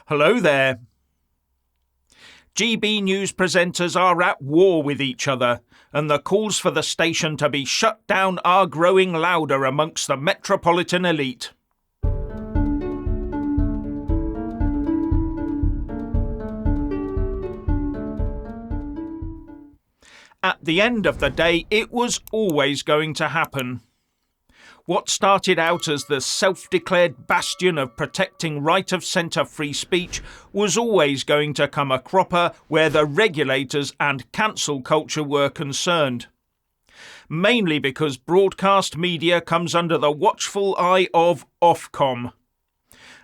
Hello there. GB News presenters are at war with each other, and the calls for the station to be shut down are growing louder amongst the metropolitan elite. At the end of the day, it was always going to happen. What started out as the self-declared bastion of protecting right-of-centre free speech was always going to come a cropper where the regulators and cancel culture were concerned. Mainly because broadcast media comes under the watchful eye of Ofcom.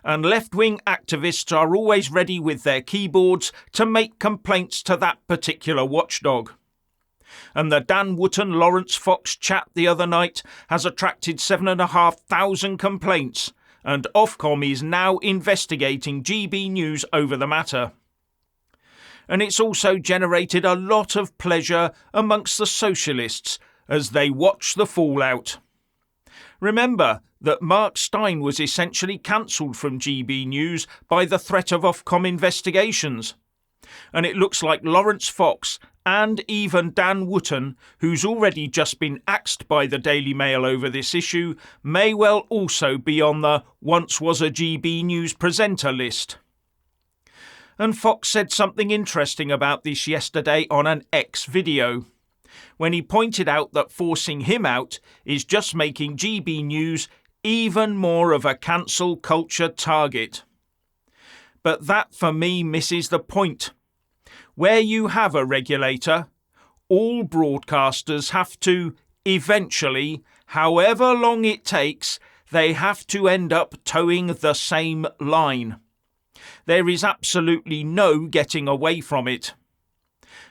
And left-wing activists are always ready with their keyboards to make complaints to that particular watchdog. And the Dan Wootton-Lawrence Fox chat the other night has attracted 7,500 complaints, and Ofcom is now investigating GB News over the matter. And it's also generated a lot of pleasure amongst the socialists as they watch the fallout. Remember that Mark Steyn was essentially cancelled from GB News by the threat of Ofcom investigations. And it looks like Lawrence Fox and even Dan Wootton, who's already just been axed by the Daily Mail over this issue, may well also be on the once was a GB News presenter list. And Fox said something interesting about this yesterday on an X video, when he pointed out that forcing him out is just making GB News even more of a cancel culture target. But that for me misses the point. Where you have a regulator, all broadcasters have to, eventually, however long it takes, they have to end up towing the same line. There is absolutely no getting away from it.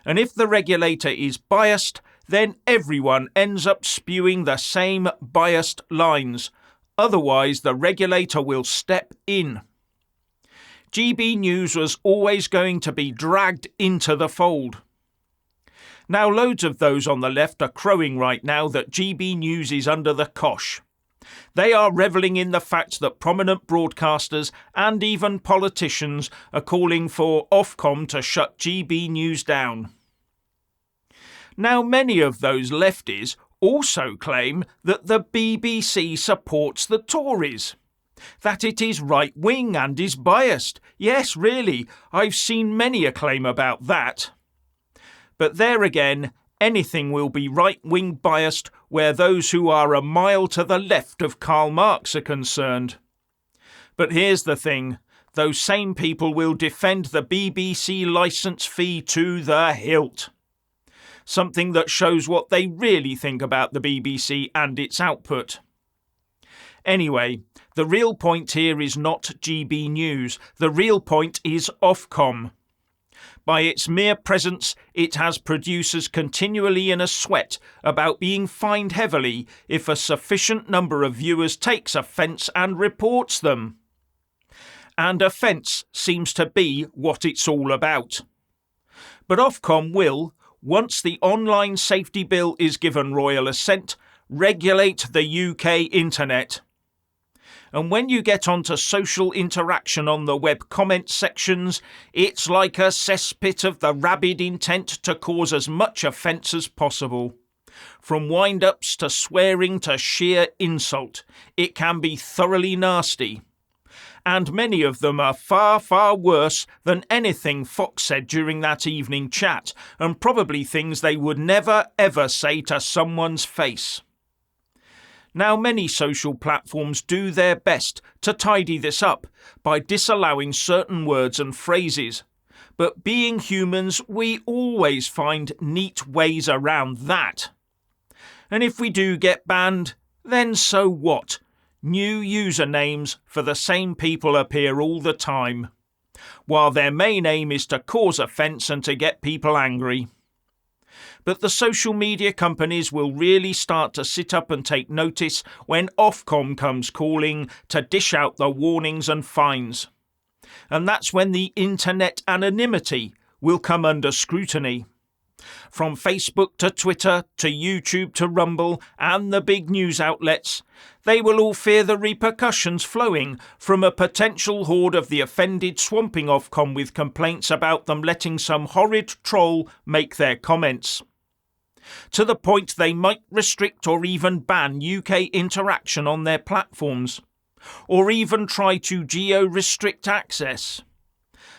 And if the regulator is biased, then everyone ends up spewing the same biased lines. Otherwise, the regulator will step in. GB News was always going to be dragged into the fold. Now loads of those on the left are crowing right now that GB News is under the cosh. They are revelling in the fact that prominent broadcasters and even politicians are calling for Ofcom to shut GB News down. Now many of those lefties also claim that the BBC supports the Tories. That it is right-wing and is biased. Yes, really, I've seen many a claim about that. But there again, anything will be right-wing biased where those who are a mile to the left of Karl Marx are concerned. But here's the thing, those same people will defend the BBC licence fee to the hilt. Something that shows what they really think about the BBC and its output. Anyway, the real point here is not GB News. The real point is Ofcom. By its mere presence, it has producers continually in a sweat about being fined heavily if a sufficient number of viewers takes offence and reports them. And offence seems to be what it's all about. But Ofcom will, once the online safety bill is given royal assent, regulate the UK internet. And when you get onto social interaction on the web comment sections, it's like a cesspit of the rabid intent to cause as much offence as possible. From wind-ups to swearing to sheer insult, it can be thoroughly nasty. And many of them are far, far worse than anything Fox said during that evening chat, and probably things they would never ever say to someone's face. Now, many social platforms do their best to tidy this up by disallowing certain words and phrases. But being humans, we always find neat ways around that. And if we do get banned, then so what? New usernames for the same people appear all the time, while their main aim is to cause offence and to get people angry. But the social media companies will really start to sit up and take notice when Ofcom comes calling to dish out the warnings and fines. And that's when the internet anonymity will come under scrutiny. From Facebook to Twitter to YouTube to Rumble and the big news outlets, they will all fear the repercussions flowing from a potential horde of the offended swamping Ofcom with complaints about them letting some horrid troll make their comments. To the point they might restrict or even ban UK interaction on their platforms, or even try to geo-restrict access.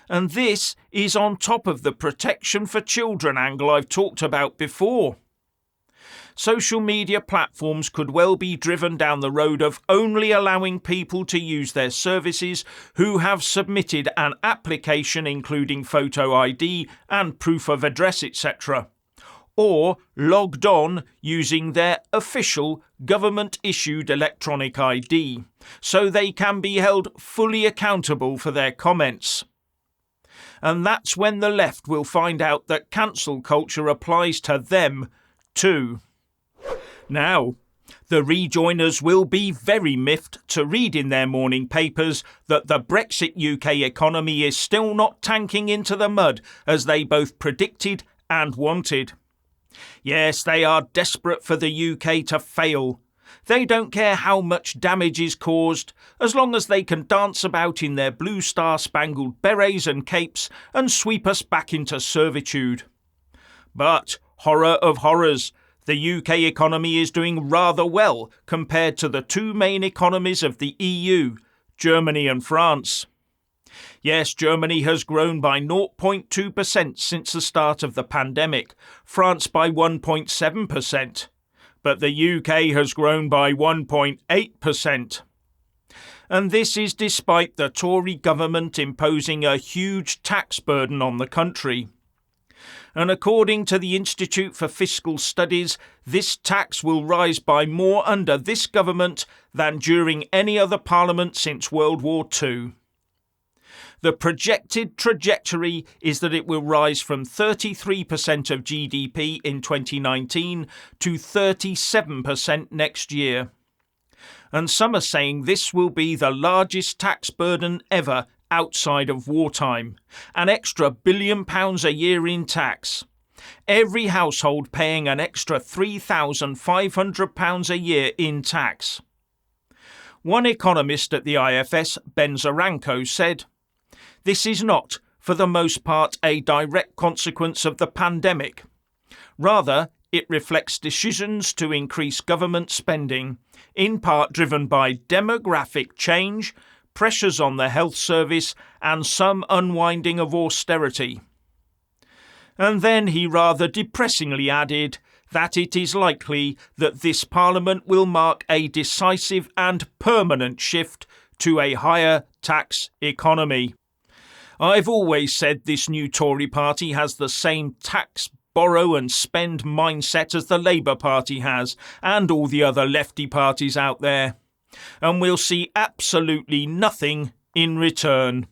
And this is on top of the protection for children angle I've talked about before. Social media platforms could well be driven down the road of only allowing people to use their services who have submitted an application including photo ID and proof of address, etc., or logged on using their official government-issued electronic ID, so they can be held fully accountable for their comments. And that's when the left will find out that cancel culture applies to them too. Now, the rejoiners will be very miffed to read in their morning papers that the Brexit UK economy is still not tanking into the mud as they both predicted and wanted. Yes, they are desperate for the UK to fail. They don't care how much damage is caused, as long as they can dance about in their blue star-spangled berets and capes and sweep us back into servitude. But, horror of horrors, the UK economy is doing rather well compared to the two main economies of the EU, Germany and France. Yes, Germany has grown by 0.2% since the start of the pandemic, France by 1.7%, but the UK has grown by 1.8%. And this is despite the Tory government imposing a huge tax burden on the country. And according to the Institute for Fiscal Studies, this tax will rise by more under this government than during any other parliament since World War II. The projected trajectory is that it will rise from 33% of GDP in 2019 to 37% next year. And some are saying this will be the largest tax burden ever outside of wartime, an extra £1 billion a year in tax. Every household paying an extra £3,500 a year in tax. One economist at the IFS, Ben Zaranko, said, "This is not, for the most part, a direct consequence of the pandemic. Rather, it reflects decisions to increase government spending, in part driven by demographic change, pressures on the health service, and some unwinding of austerity." And then he rather depressingly added that it is likely that this Parliament will mark a decisive and permanent shift to a higher tax economy. I've always said this new Tory party has the same tax, borrow and spend mindset as the Labour Party has, and all the other lefty parties out there. And we'll see absolutely nothing in return.